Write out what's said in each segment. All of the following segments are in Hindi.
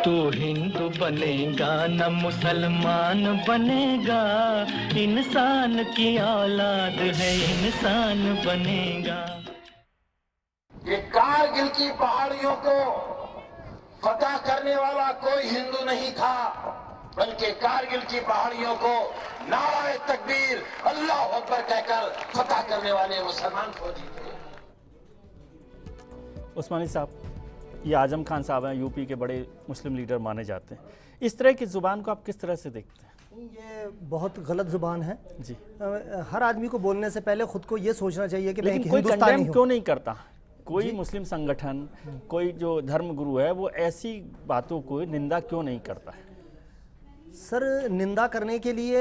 तू हिंदू बनेगा न मुसलमान बनेगा, इंसान की औलाद है इंसान बनेगा। ये कारगिल की पहाड़ियों को फतह करने वाला कोई हिंदू नहीं था, बल्कि कारगिल की पहाड़ियों को नारे तकबीर अल्लाह अकबर कहकर फतह करने वाले मुसलमान फौजी थे। उस्मानी साहब, ये आजम खान साहब हैं, यूपी के बड़े मुस्लिम लीडर माने जाते हैं। इस तरह की ज़ुबान को आप किस तरह से देखते हैं? ये बहुत गलत ज़ुबान है जी। हर आदमी को बोलने से पहले खुद को ये सोचना चाहिए कि मैं लेकिन एक कोई हिंदुस्तानी कंडेम हूँ। क्यों नहीं करता? कोई मुस्लिम संगठन, कोई जो धर्म गुरु है, वो ऐसी बातों को निंदा क्यों नहीं करता है? सर, निंदा करने के लिए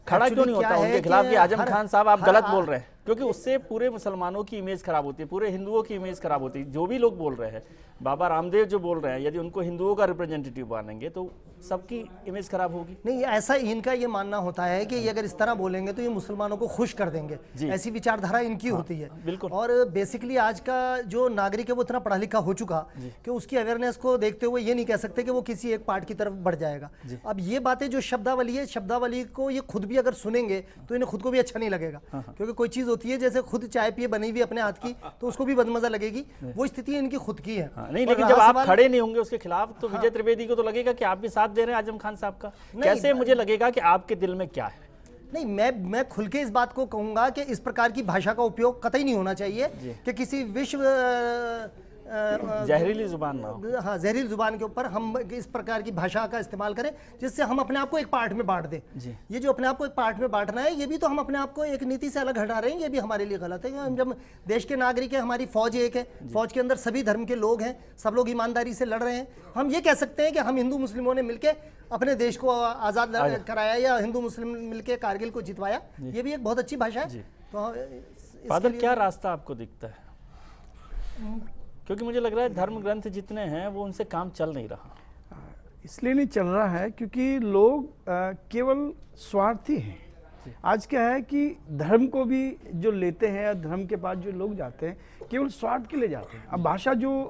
खड़ा क्यों नहीं होता उनके खिलाफ कि आजम खान साहब आप गलत बोल रहे हैं? क्योंकि उससे पूरे मुसलमानों की इमेज खराब होती है, पूरे हिंदुओं की इमेज खराब होती है। जो भी लोग बोल रहे हैं, बाबा रामदेव जो बोल रहे हैं, यदि उनको हिंदुओं का रिप्रेजेंटेटिव मानेंगे तो सबकी इमेज खराब होगी। नहीं, ऐसा इनका ये मानना होता है कि ये अगर इस तरह बोलेंगे तो ये मुसलमानों को खुश कर देंगे, ऐसी विचारधारा इनकी होती है। बिल्कुल। और बेसिकली आज का जो नागरिक है वो इतना पढ़ा लिखा हो चुका कि उसकी अवेयरनेस को देखते हुए ये नहीं कह सकते कि वो किसी एक पार्ट की तरफ बढ़ जाएगा। अब ये बातें जो शब्दावली है, शब्दावली को ये खुद भी अगर सुनेंगे तो इन्हें खुद को भी अच्छा नहीं लगेगा। क्योंकि कोई चीज़ होती है, जैसे खुद चाय पिए बनी हुई अपने हाथ की, तो उसको भी बदमजा लगेगी। वो स्थिति इनकी खुद की है। नहीं, लेकिन जब आप खड़े नहीं होंगे उसके खिलाफ तो विजय त्रिवेदी को तो लगेगा कि आप भी साथ दे रहे हैं आजम खान साहब का। कैसे मुझे लगेगा कि आपके दिल में क्या है? नहीं, मैं खुल के इस बात को कहूंगा कि इस प्रकार की भाषा का उपयोग कतई नहीं होना चाहिए कि किसी विश्व जहरीली जुबान ना हो। हाँ, जहरीली जुबान के ऊपर हम इस प्रकार की भाषा का इस्तेमाल करें जिससे हम अपने आप को एक पार्ट में बांट दें। ये जो अपने आप को एक पार्ट में बांटना है, ये भी तो हम अपने आप को एक नीति से अलग हटा रहे हैं। ये भी हमारे लिए गलत है। हम जब देश के नागरिक हैं, हमारी फौज एक है, फौज के अंदर सभी धर्म के लोग हैं, सब लोग ईमानदारी से लड़ रहे हैं। हम ये कह सकते हैं कि हम हिंदू मुस्लिमों ने मिलकर अपने देश को आज़ाद कराया या हिंदू मुस्लिम मिलकर कारगिल को जितवाया। ये भी एक बहुत अच्छी भाषा है। तो फादर, क्या रास्ता आपको दिखता है? क्योंकि मुझे लग रहा है धर्म ग्रंथ जितने हैं वो उनसे काम चल नहीं रहा। इसलिए नहीं चल रहा है क्योंकि लोग केवल स्वार्थी हैं। आज क्या है कि धर्म को भी जो लेते हैं, धर्म के पास जो लोग जाते हैं, केवल स्वार्थ के लिए जाते हैं। अब भाषा जो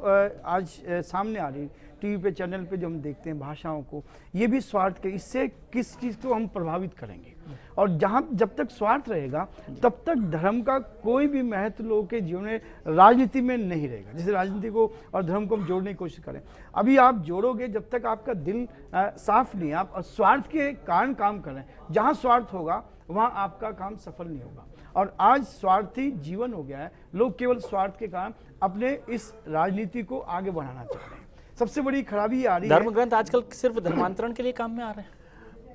आज सामने आ रही है टीवी पे, चैनल पे जो हम देखते हैं भाषाओं को, ये भी स्वार्थ के। इससे किस चीज़ को हम प्रभावित करेंगे? और जब तक स्वार्थ रहेगा तब तक धर्म का कोई भी महत्व लोगों के जीवन में, राजनीति में नहीं रहेगा। जैसे राजनीति को और धर्म को हम जोड़ने की कोशिश करें, अभी आप जोड़ोगे जब तक आपका दिल साफ नहीं, आप स्वार्थ के कारण काम कर रहे हैं। जहाँ स्वार्थ होगा वहाँ आपका काम सफल नहीं होगा। और आज स्वार्थी जीवन हो गया है। लोग केवल स्वार्थ के कारण अपने इस राजनीति को आगे बढ़ाना चाह रहे हैं। सबसे बड़ी खराबी आ रही है। धर्म ग्रंथ आजकल सिर्फ धर्मांतरण के लिए काम में आ रहे हैं?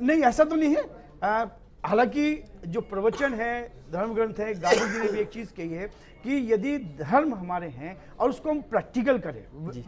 नहीं, ऐसा तो नहीं है। हालांकि जो प्रवचन है, धर्म ग्रंथ है, गांधी जी ने भी एक चीज़ कही है कि यदि धर्म हमारे हैं और उसको हम प्रैक्टिकल करें,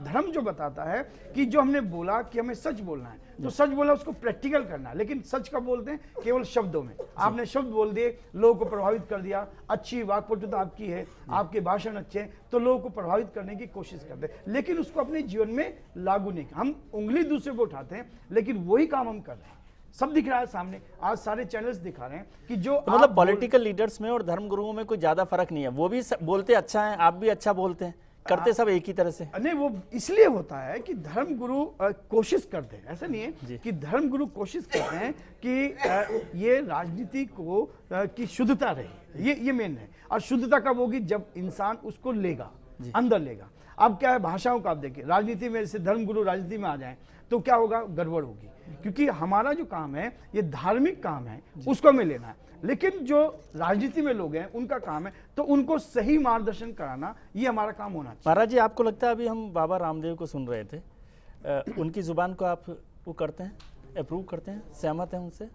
धर्म जो बताता है कि जो हमने बोला कि हमें सच बोलना है, तो सच बोला उसको प्रैक्टिकल करना है। लेकिन सच का बोलते हैं केवल शब्दों में। आपने शब्द बोल दिए, लोगों को प्रभावित कर दिया, अच्छी वाक्पटुता आपकी है, आपके भाषण अच्छे हैं, तो लोगों को प्रभावित करने की कोशिश करते हैं, लेकिन उसको अपने जीवन में लागू नहीं। हम उंगली दूसरे को उठाते हैं, लेकिन वही काम हम कर रहे हैं। सब दिख रहा है सामने, आज सारे चैनल्स दिखा रहे हैं कि जो तो मतलब पॉलिटिकल लीडर्स में और धर्म गुरुओं में कोई ज्यादा फर्क नहीं है। वो भी बोलते अच्छा है, आप भी अच्छा बोलते हैं, करते सब एक ही तरह से। नहीं, वो इसलिए होता है कि धर्म गुरु कोशिश करते हैं। ऐसा नहीं है कि धर्म गुरु कोशिश करते हैं कि ये राजनीति को की शुद्धता रहे। ये मेन है। और शुद्धता कब होगी? जब इंसान उसको लेगा, अंदर लेगा। अब क्या है, भाषाओं का आप देखिए, राजनीति में जैसे धर्म गुरु राजनीति में आ जाए तो क्या होगा? गड़बड़ होगी। क्योंकि हमारा जो काम है ये धार्मिक काम है, उसको हमें लेना है। लेकिन जो राजनीति में लोग हैं उनका काम है तो उनको सही मार्गदर्शन कराना, ये हमारा काम होना चाहिए। महाराज जी, आपको लगता है, अभी हम बाबा रामदेव को सुन रहे थे, उनकी जुबान को आप वो करते हैं, अप्रूव करते हैं, सहमत हैं उनसे?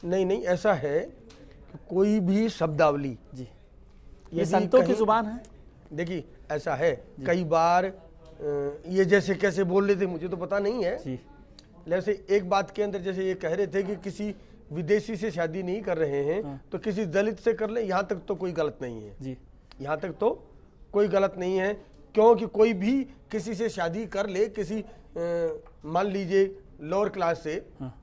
नहीं, ऐसा है कि कोई भी शब्दावली जी, ये संतों की जुबान है। देखिए, ऐसा है कई बार ये जैसे कैसे बोल रहे थे मुझे तो पता नहीं है जी। जैसे एक बात के अंदर जैसे ये कह रहे थे कि किसी विदेशी से शादी नहीं कर रहे हैं तो किसी दलित से कर ले, यहाँ तक तो कोई गलत नहीं है जी। यहाँ तक तो कोई गलत नहीं है, क्योंकि कोई भी किसी से शादी कर ले, किसी मान लीजिए लोअर क्लास से,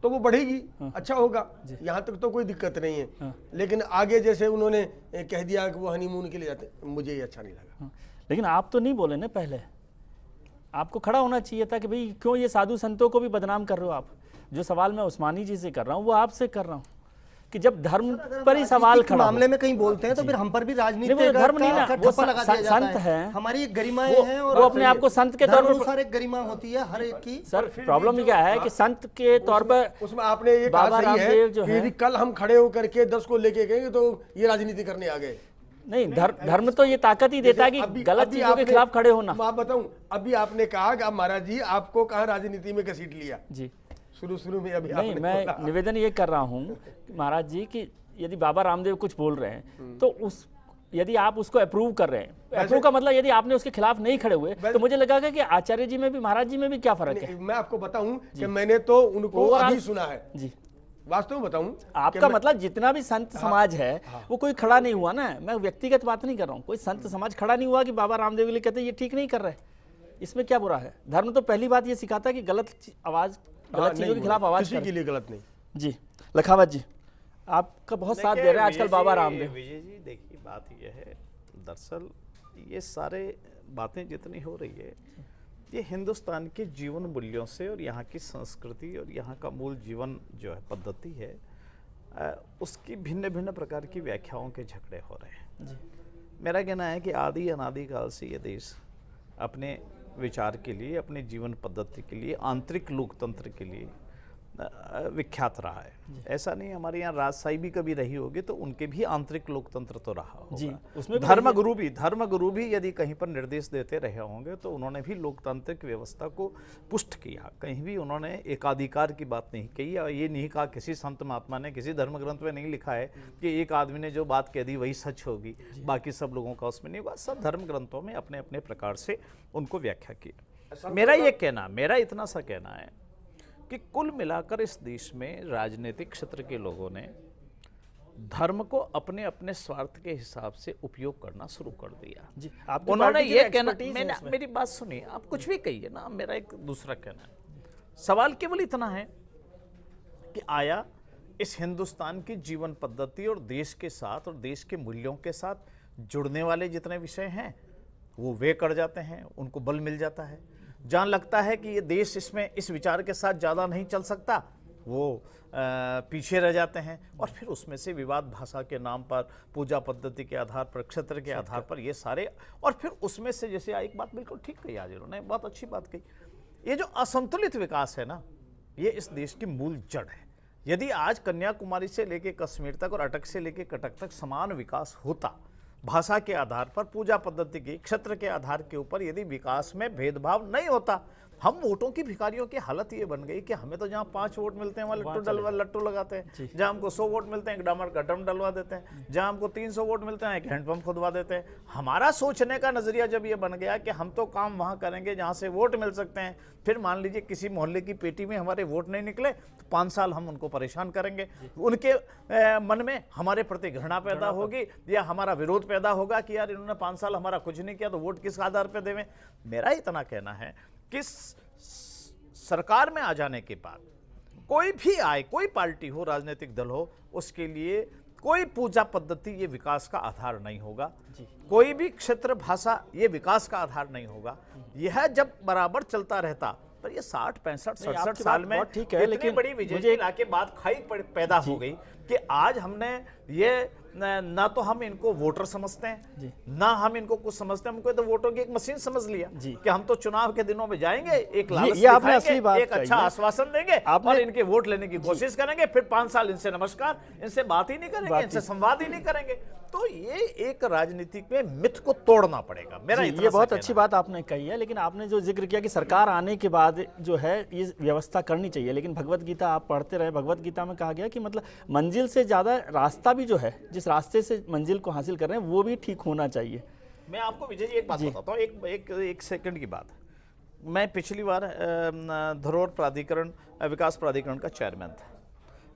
तो वो बढ़ेगी, अच्छा होगा, यहाँ तक तो कोई दिक्कत नहीं है। लेकिन आगे जैसे उन्होंने कह दिया कि वो हनीमून के लिए जाते, मुझे ये अच्छा नहीं लगा। लेकिन आप तो नहीं बोले ना पहले, आपको खड़ा होना चाहिए था कि भाई क्यों ये साधु संतों को भी बदनाम कर रहे हो आप। जो सवाल मैं उस्मानी जी से कर रहा हूँ वो आपसे कर रहा हूँ कि जब धर्म पर ही सवाल खड़ा मामले में कहीं बोलते हैं तो फिर हम पर भी राजनीति नहीं, वो धर्म नहीं ना, वो संत है, हमारी एक गरिमाएं हैं और वो अपने आप को संत के तौर पर एक गरिमा होती है हर एक की। सर प्रॉब्लम क्या है कि संत के तौर पर उसमें आपने ये कहा सही है कि यदि कल हम खड़े होकर के 10 को लेके गए तो ये राजनीति करने आ गए। नहीं, धर्म तो ये ताकत ही देता है कि गलत चीजों के खिलाफ खड़े होना। मैं बताऊं, अभी आपने कहा कि महाराज जी आपको कहाँ राजनीति में घसीट लिया जी, शुरू में। अभी नहीं, मैं निवेदन ये कर रहा हूँ महाराज जी कि यदि बाबा रामदेव कुछ बोल रहे हैं तो यदि आप उसको अप्रूव कर रहे हैं, अप्रूव का मतलब यदि आपने उसके खिलाफ नहीं खड़े हुए तो मुझे लगा कि आचार्य जी में भी महाराज जी में भी क्या फर्क है। मैं आपको बताऊं कि मैंने तो उनको अभी सुना है जी, वास्तव में बताऊं आपका मतलब जितना भी संत समाज है वो कोई खड़ा नहीं हुआ ना। मैं व्यक्तिगत बात नहीं कर रहा हूँ, कोई संत समाज खड़ा नहीं हुआ कि बाबा रामदेव के लिए कहते ये ठीक नहीं कर रहे, इसमें क्या बुरा है। धर्म तो पहली बात ये सिखाता है कि गलत चीजों के खिलाफ आवाज किसी के लिए गलत नहीं। जी, लखावत जी आपका बहुत साथ दे रहे हैं आजकल बाबा रामदेव। विजय जी देखिए, बात यह है, दरअसल ये सारे बातें जितनी हो रही है ये हिंदुस्तान के जीवन मूल्यों से और यहाँ की संस्कृति और यहाँ का मूल जीवन जो है पद्धति है उसकी भिन्न भिन्न प्रकार की व्याख्याओं के झगड़े हो रहे हैं। मेरा कहना है कि आदि अनादि काल से ये देश अपने विचार के लिए, अपने जीवन पद्धति के लिए, आंतरिक लोकतंत्र के लिए विख्यात रहा है। ऐसा नहीं हमारे यहाँ राजशाही भी कभी रही होगी तो उनके भी आंतरिक लोकतंत्र तो रहा होगा जी, उसमें धर्मगुरु भी यदि कहीं पर निर्देश देते रहे होंगे तो उन्होंने भी लोकतांत्रिक व्यवस्था को पुष्ट किया। कहीं भी उन्होंने एकाधिकार की बात नहीं कही और ये नहीं कहा, किसी संत महात्मा ने किसी धर्म ग्रंथ में नहीं लिखा है कि एक आदमी ने जो बात कह दी वही सच होगी, बाकी सब लोगों का उसमें नहीं होगा। सब धर्म ग्रंथों में अपने अपने प्रकार से उनको व्याख्या की। मेरा इतना सा कहना है कि कुल मिलाकर इस देश में राजनीतिक क्षेत्र के लोगों ने धर्म को अपने अपने स्वार्थ के हिसाब से उपयोग करना शुरू कर दिया। जी, उन्होंने ये कहना, मेरी बात सुनिए, आप कुछ भी कहिए ना, मेरा एक दूसरा कहना है। सवाल केवल इतना है कि आया इस हिंदुस्तान की जीवन पद्धति और देश के साथ और देश के मूल्यों के साथ जुड़ने वाले जितने विषय हैं वो वे कर जाते हैं, उनको बल मिल जाता है। जहाँ लगता है कि ये देश इसमें इस विचार के साथ ज़्यादा नहीं चल सकता वो पीछे रह जाते हैं और फिर उसमें से विवाद भाषा के नाम पर, पूजा पद्धति के आधार पर, क्षेत्र के आधार पर ये सारे, और फिर उसमें से जैसे एक बात बिल्कुल ठीक कही आज इन्होंने, बहुत अच्छी बात कही, ये जो असंतुलित विकास है ना ये इस देश की मूल जड़ है। यदि आज कन्याकुमारी से लेकर कश्मीर तक और अटक से लेकर कटक तक समान विकास होता, भाषा के आधार पर, पूजा पद्धति के, क्षेत्र के आधार के ऊपर यदि विकास में भेदभाव नहीं होता, हम वोटों की भिखारियों की हालत ये बन गई कि हमें तो जहाँ 5 वोट मिलते हैं वहाँ लट्टू लगाते हैं, जहाँ हमको 100 वोट मिलते हैं एक डामर का ड्रम डलवा देते हैं, जहाँ हमको 300 वोट मिलते हैं एक हैंडपंप खुदवा देते हैं। हमारा सोचने का नजरिया जब ये बन गया कि हम तो काम वहाँ करेंगे जहाँ से वोट मिल सकते हैं, फिर मान लीजिए किसी मोहल्ले की पेटी में हमारे वोट नहीं निकले तो 5 साल हम उनको परेशान करेंगे, उनके मन में हमारे प्रति घृणा पैदा होगी या हमारा विरोध पैदा होगा कि यार इन्होंने 5 साल हमारा कुछ नहीं किया तो वोट किस आधार पर देवें। मेरा इतना कहना है कि सरकार में आ जाने के बाद कोई भी आए, कोई पार्टी हो, राजनीतिक दल हो, उसके लिए कोई पूजा पद्धति ये विकास का आधार नहीं होगा, कोई भी क्षेत्र भाषा ये विकास का आधार नहीं होगा। यह जब बराबर चलता रहता पर ये 60, 65, 67 साल में ठीक है, लेकिन बड़ी विजय के बाद खाई पैदा हो गई कि आज हमने ये ना तो हम इनको वोटर समझते हैं ना हम इनको कुछ समझते हैं, हमको तो वोटों की एक मशीन समझ लिया कि हम तो चुनाव के दिनों में जाएंगे, एक लालच दिखाएंगे, एक अच्छा आश्वासन देंगे और इनके वोट लेने की कोशिश करेंगे, फिर 5 साल इनसे नमस्कार, इनसे बात ही नहीं करेंगे, इनसे संवाद ही नहीं करेंगे। तो ये एक राजनीति में मिथ को तोड़ना पड़ेगा। मेरा ये बहुत अच्छी बात आपने कही है, लेकिन आपने जो जिक्र किया कि सरकार आने के बाद जो है ये व्यवस्था करनी चाहिए, लेकिन भगवत गीता आप पढ़ते रहे, भगवत गीता में कहा गया कि मतलब मंजिल से ज्यादा रास्ता भी जो है, जिस रास्ते से मंजिल को हासिल कर रहे हैं वो भी ठीक होना चाहिए। मैं आपको विजय जी एक बात बताता हूँ, एक सेकंड की बात। मैं पिछली बार धरोहर प्राधिकरण, विकास प्राधिकरण का चेयरमैन था।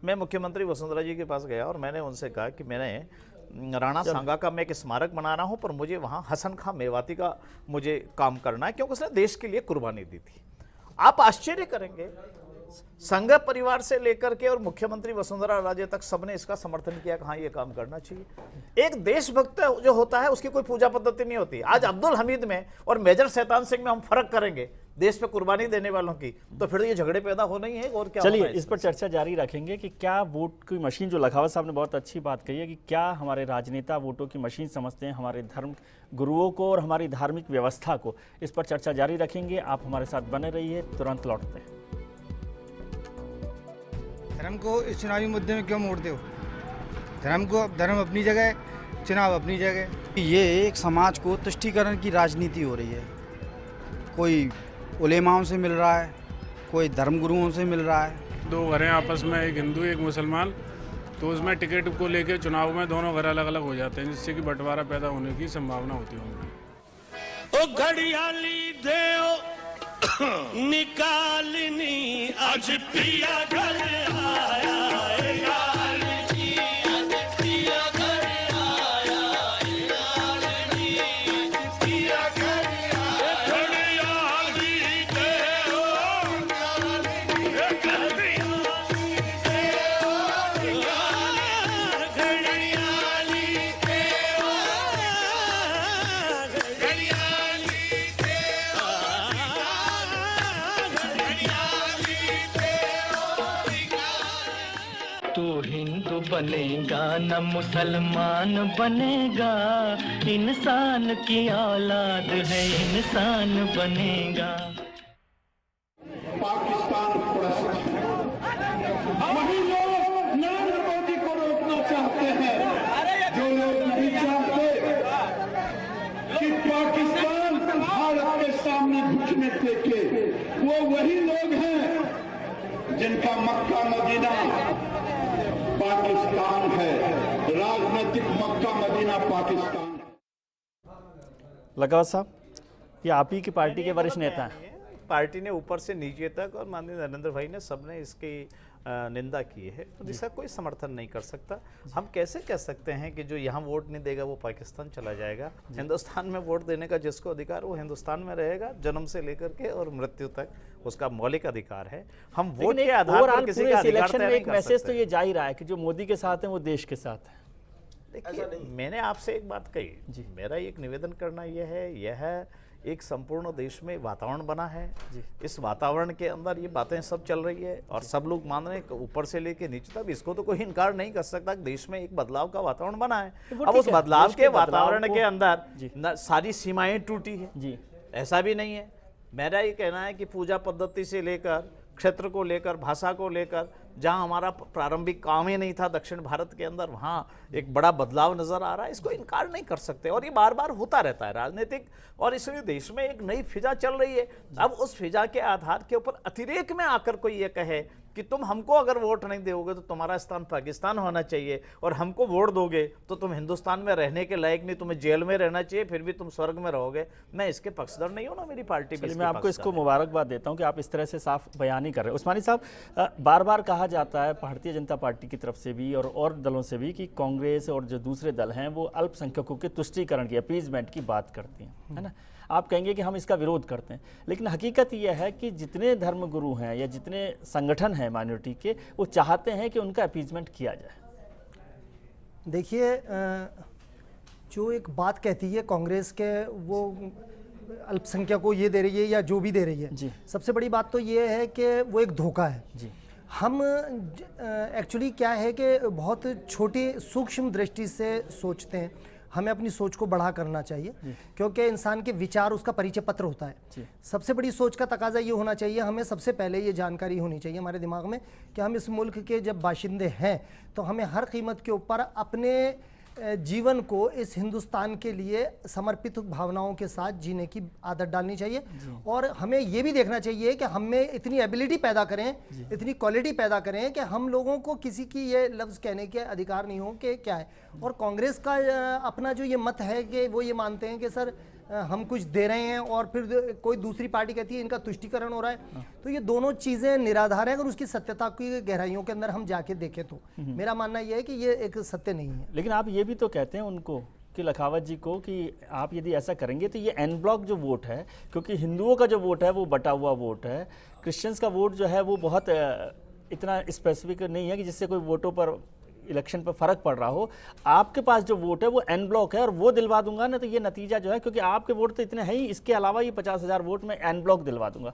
मैं मुख्यमंत्री वसुंधरा जी के पास गया और मैंने उनसे कहा कि मैंने राणा सांगा का मैं एक स्मारक बना रहा हूं, पर मुझे वहां हसन खां मेवाती का मुझे काम करना है क्योंकि उसने देश के लिए कुर्बानी दी थी। आप आश्चर्य करेंगे, संघ परिवार से लेकर के और मुख्यमंत्री वसुंधरा राजे तक सबने इसका समर्थन किया कि हाँ ये काम करना चाहिए। एक देशभक्त जो होता है उसकी कोई पूजा पद्धति नहीं होती। आज अब्दुल हमीद में और मेजर शैतान सिंह में हम फर्क करेंगे देश पे कुर्बानी देने वालों की, तो फिर ये झगड़े पैदा होना ही है और क्या। चलिए इस पर चर्चा जारी रखेंगे कि क्या वोट की मशीन, जो लखावत साहब ने बहुत अच्छी बात कही है कि क्या हमारे राजनेता वोटों की मशीन समझते हैं हमारे धर्म गुरुओं को और हमारी धार्मिक व्यवस्था को। इस पर चर्चा जारी रखेंगे, आप हमारे साथ बने रहिए, तुरंत लौटते हैं। धर्म को इस चुनावी मुद्दे में क्यों मोड़ते हो? धर्म अपनी जगह, चुनाव अपनी जगह। ये एक समाज को तुष्टीकरण की राजनीति हो रही है। कोई उलेमाओं से मिल रहा है, कोई धर्मगुरुओं से मिल रहा है। दो घर हैं आपस में, एक हिंदू एक मुसलमान, तो उसमें टिकट को लेकर चुनाव में दोनों घर अलग अलग हो जाते हैं, जिससे कि बंटवारा पैदा होने की संभावना होती है। ओ घड़ियाली देओ निकालनी आज पिया घर आया बनेगा न मुसलमान बनेगा, इंसान की औलाद है इंसान बनेगा। पाकिस्तान वही लोग नरेंद्र मोदी को रोकना चाहते हैं, जो लोग नहीं चाहते कि पाकिस्तान भारत के सामने घुटने टेके, वो वही लोग हैं जिनका मक्का मदीना पाकिस्तान है, राजनीतिक मक्का मदीना पाकिस्तान। लखावत साहब, ये आप ही की पार्टी के वरिष्ठ नेता हैं। पार्टी ने ऊपर से नीचे तक और माननीय नरेंद्र भाई ने सबने इसकी निंदा की है, तो इसका कोई समर्थन नहीं कर सकता। हम कैसे कह सकते हैं कि जो यहाँ वोट नहीं देगा वो पाकिस्तान चला जाएगा? हिंदुस्तान में वोट देने का जिसको अधिकार वो हिंदुस्तान में रहेगा, जन्म से लेकर के और मृत्यु तक उसका मौलिक अधिकार है। हम वोट के आधार पर किसी का अधिकार तय नहीं कर सकते। एक मैसेज तो ये जा ही रहा है कि जो मोदी के साथ है वो देश के साथ है। देखिए, मैंने आपसे एक बात कही, मेरा एक निवेदन करना यह है, यह एक संपूर्ण देश में वातावरण बना है। इस वातावरण के अंदर ये बातें सब चल रही है और सब लोग मान रहे हैं ऊपर से लेके नीचे तक। इसको तो कोई इनकार नहीं कर सकता कि देश में एक बदलाव का वातावरण बना है। अब उस बदलाव के वातावरण के अंदर सारी सीमाएं टूटी है, ऐसा भी नहीं है। मेरा ये कहना है कि पूजा पद्धति से लेकर, क्षेत्र को लेकर, भाषा को लेकर, जहां हमारा प्रारंभिक काम ही नहीं था दक्षिण भारत के अंदर, वहां एक बड़ा बदलाव नजर आ रहा है। इसको इनकार नहीं कर सकते और ये बार बार होता रहता है राजनीतिक, और इसलिए देश में एक नई फिजा चल रही है। अब उस फिजा के आधार के ऊपर अतिरेक में आकर कोई ये कहे कि तुम हमको अगर वोट नहीं दोगे तो तुम्हारा स्थान पाकिस्तान होना चाहिए, और हमको वोट दोगे तो तुम हिंदुस्तान में रहने के लायक नहीं, तुम्हें जेल में रहना चाहिए, फिर भी तुम स्वर्ग में रहोगे, मैं इसके पक्षधर नहीं हूं ना, मेरी पार्टी भी। मैं आपको इसको मुबारकबाद देता हूं कि आप इस तरह से साफ बयान नहीं कर रहे। उस्मानी साहब, बार बार कहा जाता है भारतीय जनता पार्टी की तरफ से भी और दलों से भी कि कांग्रेस और जो दूसरे दल हैं वो अल्पसंख्यकों के तुष्टीकरण की, अपीजमेंट की बात करती हैं, है ना। आप कहेंगे कि हम इसका विरोध करते हैं, लेकिन हकीकत यह है कि जितने धर्मगुरु हैं या जितने संगठन हैं माइनॉरिटी के, वो चाहते हैं कि उनका अपीजमेंट किया जाए। देखिए, जो एक बात कहती है कांग्रेस के, वो अल्पसंख्यकों को ये दे रही है या जो भी दे रही है, सबसे बड़ी बात तो ये है कि वो एक धोखा है। हम एक्चुअली क्या है कि बहुत छोटी सूक्ष्म दृष्टि से सोचते हैं। हमें अपनी सोच को बढ़ा करना चाहिए, क्योंकि इंसान के विचार उसका परिचय पत्र होता है। सबसे बड़ी सोच का तकाजा ये होना चाहिए, हमें सबसे पहले ये जानकारी होनी चाहिए हमारे दिमाग में कि हम इस मुल्क के जब बाशिंदे हैं तो हमें हर कीमत के ऊपर अपने जीवन को इस हिंदुस्तान के लिए समर्पित भावनाओं के साथ जीने की आदत डालनी चाहिए। और हमें ये भी देखना चाहिए कि हमें इतनी एबिलिटी पैदा करें, इतनी क्वालिटी पैदा करें कि हम लोगों को किसी की ये लफ्ज़ कहने के अधिकार नहीं हो कि क्या है। और कांग्रेस का अपना जो ये मत है कि वो ये मानते हैं कि सर हम कुछ दे रहे हैं और फिर कोई दूसरी पार्टी कहती है इनका तुष्टीकरण हो रहा है, तो ये दोनों चीज़ें निराधार हैं। अगर उसकी सत्यता की गहराइयों के अंदर हम जाके देखें तो मेरा मानना यह है कि ये एक सत्य नहीं है। लेकिन आप ये भी तो कहते हैं उनको कि लखावत जी को कि आप यदि ऐसा करेंगे तो ये एन ब्लॉक जो वोट है, क्योंकि हिंदुओं का जो वोट है वो बटा हुआ वोट है, क्रिश्चियंस का वोट जो है वो बहुत इतना स्पेसिफिक नहीं है कि जिससे कोई वोटों पर इलेक्शन पर फर्क पड़ रहा हो, आपके पास जो वोट है वो एन ब्लॉक है और वो दिलवा दूंगा ना, तो ये नतीजा जो है, क्योंकि आपके वोट तो इतने हैं ही, इसके अलावा ये 50,000 वोट में एन ब्लॉक दिलवा दूंगा।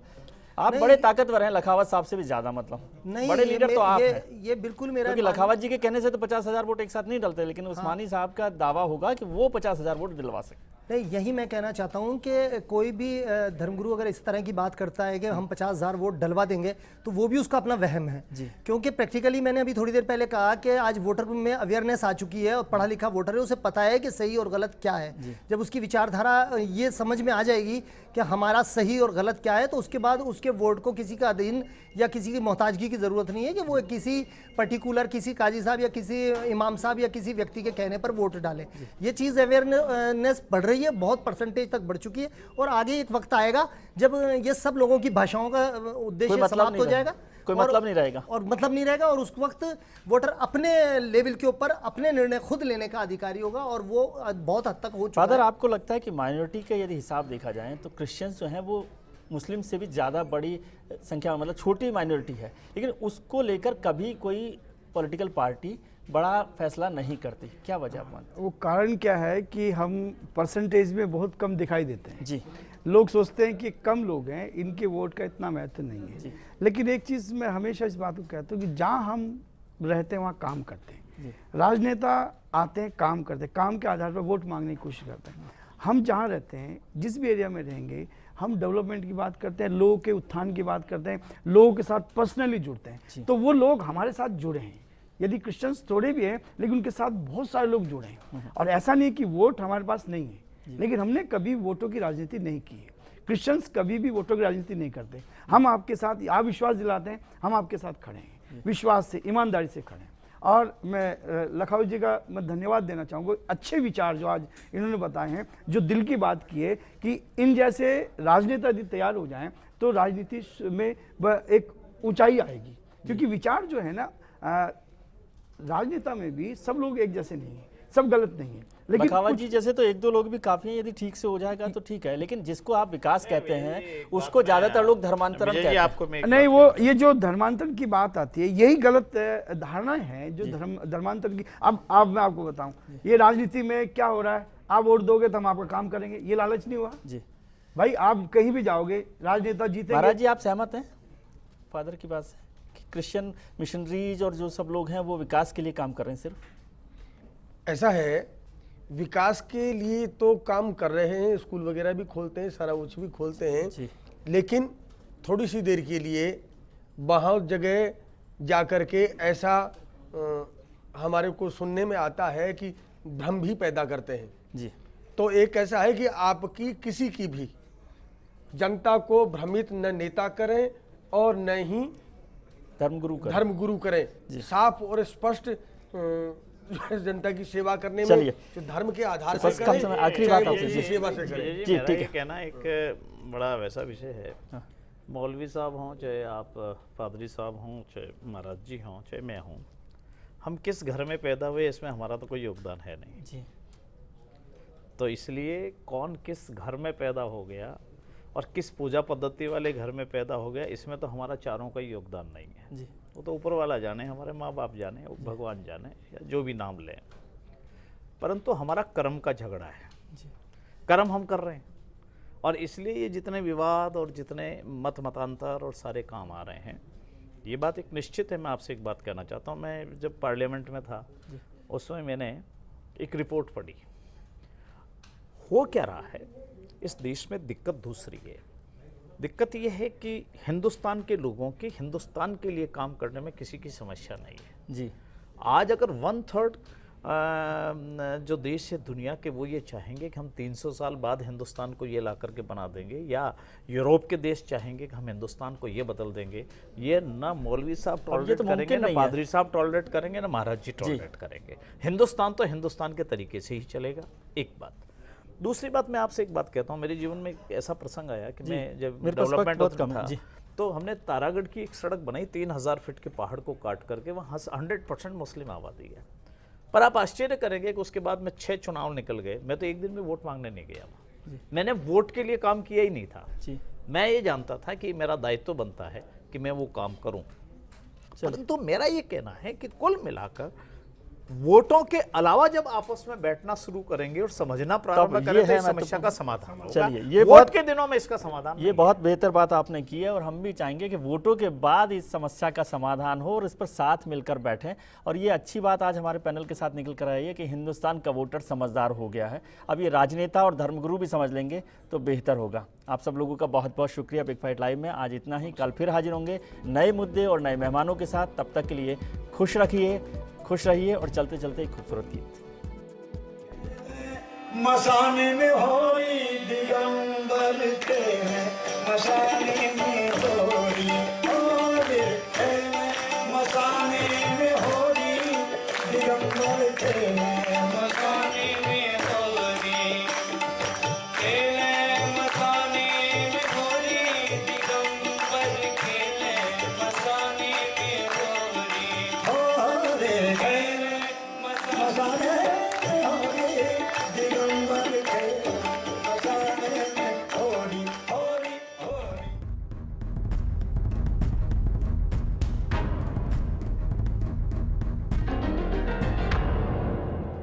आप बड़े ताकतवर हैं, लखावत साहब से भी ज्यादा, मतलब नहीं, बड़े लीडर तो आप हैं। ये बिल्कुल मेरा, क्योंकि लखावत जी के कहने से तो 50,000 वोट एक साथ नहीं डलते, लेकिन उस्मानी साहब का दावा होगा कि वो 50,000 वोट दिलवा सकते। नहीं, यही मैं कहना चाहता हूं कि कोई भी धर्मगुरु अगर इस तरह की बात करता है कि हम 50,000 वोट डलवा देंगे, तो वो भी उसका अपना वहम है। क्योंकि प्रैक्टिकली मैंने अभी थोड़ी देर पहले कहा कि आज वोटर में अवेयरनेस आ चुकी है और पढ़ा लिखा वोटर है, उसे पता है कि सही और गलत क्या है। जब उसकी विचारधारा ये समझ में आ जाएगी कि हमारा सही और गलत क्या है, तो उसके बाद उसके वोट को किसी का अधीन या किसी की मोहताजगी की ज़रूरत नहीं है कि वो किसी पर्टिकुलर किसी काजी साहब या किसी इमाम साहब या किसी व्यक्ति के कहने पर वोट डालें। ये चीज़ अवेयरनेस बढ़ रही है, बहुत परसेंटेज तक बढ़ चुकी है, और आगे एक वक्त आएगा जब ये सब लोगों की भाषाओं का उद्देश्य समाप्त हो जाएगा, कोई मतलब नहीं रहेगा, और मतलब नहीं रहेगा, और उस वक्त वोटर अपने लेवल के ऊपर अपने निर्णय खुद लेने का अधिकारी होगा, और वो बहुत हद तक हो चुका है। फादर, आपको लगता है कि माइनॉरिटी का यदि हिसाब देखा जाए तो क्रिश्चियंस जो हैं वो मुस्लिम से भी ज़्यादा बड़ी संख्या, मतलब छोटी माइनॉरिटी है, लेकिन उसको लेकर कभी कोई पॉलिटिकल पार्टी बड़ा फैसला नहीं करती, क्या वजह आप मानते हैं? वो कारण क्या है कि हम परसेंटेज में बहुत कम दिखाई देते हैं जी। लोग सोचते हैं कि कम लोग हैं, इनके वोट का इतना महत्व नहीं है। लेकिन एक चीज़ मैं हमेशा इस बात को कहता हूँ कि जहाँ हम रहते हैं वहाँ काम करते हैं। राजनेता आते हैं, काम करते हैं, काम के आधार पर वोट मांगने की कोशिश करते हैं। हम जहाँ रहते हैं, जिस भी एरिया में रहेंगे, हम डेवलपमेंट की बात करते हैं, लोगों के उत्थान की बात करते हैं, लोगों के साथ पर्सनली जुड़ते हैं, तो वो लोग हमारे साथ जुड़े हैं। यदि क्रिश्चियंस थोड़े भी हैं, लेकिन उनके साथ बहुत सारे लोग जुड़े हैं। और ऐसा नहीं कि वोट हमारे पास नहीं है, लेकिन हमने कभी वोटों की राजनीति नहीं की है। क्रिश्चियंस कभी भी वोटों की राजनीति नहीं करते। हम आपके साथ, आप विश्वास दिलाते हैं, हम आपके साथ खड़े हैं, विश्वास से, ईमानदारी से खड़े हैं। और मैं लखावत जी का मैं धन्यवाद देना चाहूँगा, अच्छे विचार जो आज इन्होंने बताए हैं, जो दिल की बात की है कि इन जैसे राजनेता यदि तैयार हो जाएं तो राजनीति में एक ऊंचाई आएगी। क्योंकि विचार जो है ना, राजनेता में भी सब लोग एक जैसे नहीं हैं, सब गलत नहीं है, लेकिन लखावत जी जैसे तो 1-2 लोग भी काफी हैं, यदि ठीक से हो जाएगा तो ठीक है, लेकिन जिसको आप विकास कहते हैं उसको ज्यादातर लोग धर्मांतरण कहते हैं। आपको नहीं, वो ये जो धर्मांतरण की बात आती है, यही गलत धारणा है जो धर्मांतरण की। अब मैं आपको बताऊं, ये राजनीति में क्या हो रहा है, आप वोट दोगे तो हम आपका काम करेंगे, ये लालच नहीं हुआ जी भाई। आप कहीं भी जाओगे, राजनेता जीतेंगे। महाराज जी, आप सहमत हैं फादर की बात से कि क्रिश्चियन मिशनरीज और जो सब लोग हैं वो विकास के लिए काम कर रहे हैं? सिर्फ ऐसा है, विकास के लिए तो काम कर रहे हैं, स्कूल वगैरह भी खोलते हैं, सारा कुछ भी खोलते हैं, लेकिन थोड़ी सी देर के लिए बहुत जगह जा कर के ऐसा हमारे को सुनने में आता है कि भ्रम भी पैदा करते हैं जी। तो एक ऐसा है कि आपकी किसी की भी जनता को भ्रमित न नेता करें और न ही धर्मगुरु करें। साफ और स्पष्ट जनता की सेवा करने में जो धर्म के आधार से करें, आखिरी बात आपसे सेवा से करें। जी, ठीक है। कहना एक बड़ा वैसा विषय है, मौलवी साहब हों, चाहे आप पादरी साहब हों, चाहे महाराज जी हों, चाहे मैं हूँ, हम किस घर में पैदा हुए इसमें हमारा तो कोई योगदान है नहीं जी। तो इसलिए कौन किस घर में पैदा हो गया और किस पूजा पद्धति वाले घर में पैदा हो गया, इसमें तो हमारा चारों का योगदान नहीं है जी। वो तो ऊपर वाला जाने, हमारे माँ बाप जाने, भगवान जाने, या जो भी नाम लें, परंतु हमारा कर्म का झगड़ा है जी। कर्म हम कर रहे हैं, और इसलिए ये जितने विवाद और जितने मतांतर और सारे काम आ रहे हैं, ये बात एक निश्चित है। मैं आपसे एक बात कहना चाहता हूँ, मैं जब पार्लियामेंट में था उसमें मैंने एक रिपोर्ट पढ़ी। हो क्या रहा है इस देश में, दिक्कत दूसरी है। दिक्कत यह है कि हिंदुस्तान के लोगों की हिंदुस्तान के लिए काम करने में किसी की समस्या नहीं है जी। आज अगर 1/3 जो देश है दुनिया के, वो ये चाहेंगे कि हम 300 साल बाद हिंदुस्तान को ये ला करके बना देंगे, या यूरोप के देश चाहेंगे कि हम हिंदुस्तान को ये बदल देंगे, ये ना मौलवी साहब टॉलरेट करेंगे, ना पादरी साहब टॉलरेट करेंगे, ना महाराज जी टॉलरेट करेंगे। हिंदुस्तान तो हिंदुस्तान के तरीके से ही चलेगा, एक बात। दूसरी बात, मैं आपसे एक बात कहता हूँ, मेरे जीवन में एक ऐसा प्रसंग आया कि मैं जब डेवलपमेंट था तो हमने तारागढ़ की एक सड़क बनाई 3000 फीट के पहाड़ को काट करके, वहाँ 100% मुस्लिम आबादी है। पर आप आश्चर्य करेंगे कि उसके बाद में 6 चुनाव निकल गए, मैं तो एक दिन में वोट मांगने नहीं गया वहाँ। मैंने वोट के लिए काम किया ही नहीं था जी। मैं ये जानता था कि मेरा दायित्व बनता है कि मैं वो काम करूँ। परंतु मेरा ये कहना है कि कुल मिलाकर वोटों के अलावा जब आपस में बैठना शुरू करेंगे और समझना प्रारंभ करेंगे तो इस समस्या का समाधान होगा। चलिए, ये वोट के दिनों में इसका समाधान ये बहुत बेहतर बात आपने की है और हम भी चाहेंगे कि वोटों के बाद इस समस्या का समाधान हो और इस पर साथ मिलकर बैठें। और ये अच्छी बात आज हमारे पैनल के साथ निकल कर आई है कि हिंदुस्तान का वोटर समझदार हो गया है। अब ये राजनेता और धर्मगुरु भी समझ लेंगे तो बेहतर होगा। आप सब लोगों का बहुत बहुत शुक्रिया। बिग फाइट लाइव में आज इतना ही। कल फिर हाजिर होंगे नए मुद्दे और नए मेहमानों के साथ। तब तक के लिए खुश रहिए और चलते चलते एक खूबसूरत गीत। मसाने में होई दिगंबर के हैं, मसाने में